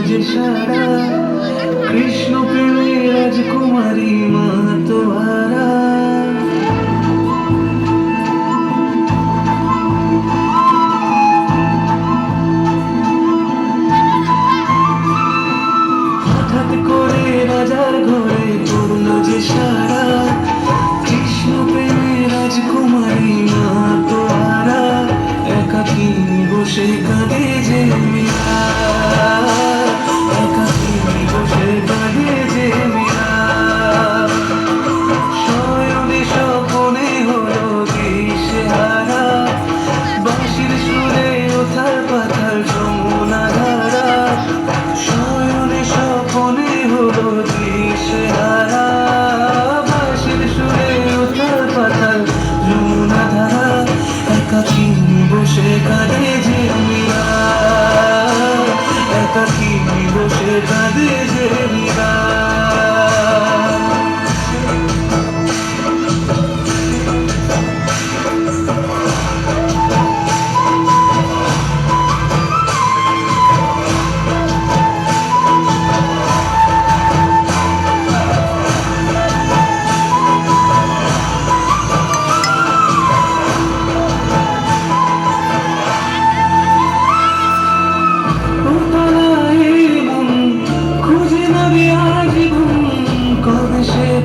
যে সারা কৃষ্ণ প্রেমে রাজকুমারী মা তোহারা। হঠাৎ করে রাজার ঘরে পড়ল যে সারা কৃষ্ণ প্রেমে রাজকুমারী মা তোহারা। একাকী বসে কাঁদে যে মীরা, একাকী বসে কাঁদে যে মীরা। শয়নে স্বপনে হলো দিশেহারা, বাঁশির সুরে ওথাল পাথাল যমুনা ধারা। শয়নে স্বপনে হলো দিশেহারা, বাঁশির সুরে ওথাল পাথাল যমুনা ধারা। একাকী বসে কাঁদে যে মীরা, একাকী বসে কাঁদে যে মীরা।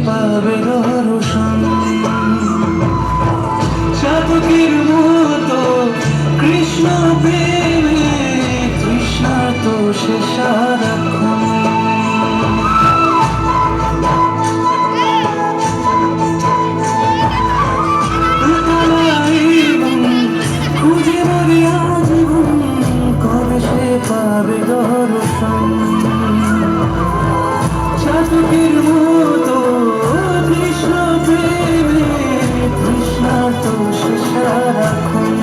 পাবে দর্শন চাতকের মতো কৃষ্ণ প্রেমে তৃষ্ণা তো সে সারাক্ষণ। খুঁজে মরি আজীবন কবে সে পাবে দর্শন চাতকের মতো কৃষ্ণ প্রেমে তৃষ্ণা তো সে সারাক্ষণ।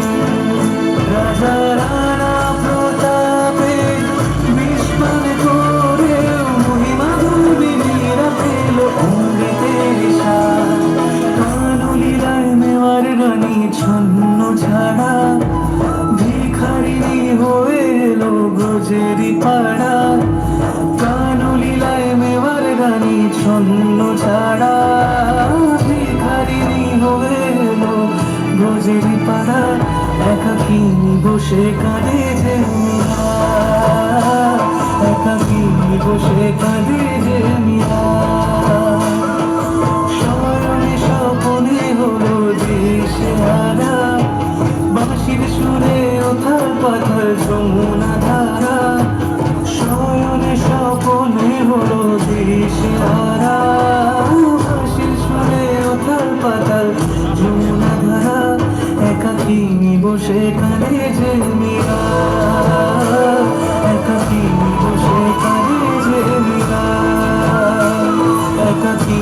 রাজা রানা প্রতাপে বিস্মান করেও মহিমা ধুলি মীরা পেল অমৃতের স্বাদ। কানলীলায় মেওয়ার রানী ছন্ন ছাড়া ভিখারিণী হয়ে এলো ব্রজেরই পাড়া। কানলীলায় মেওয়ার রানী ছন্ন ছাড়া ভিখারিণী হয়ে এলো ব্রজেরই পাড়া। একাকী বসে কাঁদে যে মীরা, একাকী বসে কাঁদে যে মীরা। শয়নে স্বপনে হলো দিশেহারা, বাঁশির সুরে ওথাল পাথাল যমুনা ধারা। শয়নে স্বপনে হলো দিশেহারা, বাঁশির সুরে ওথাল পাথাল যমুনা ধারা। একাকী বসে কাঁদে যে মীরা, একাকী বসে কাঁদে যে মীরা, একাকী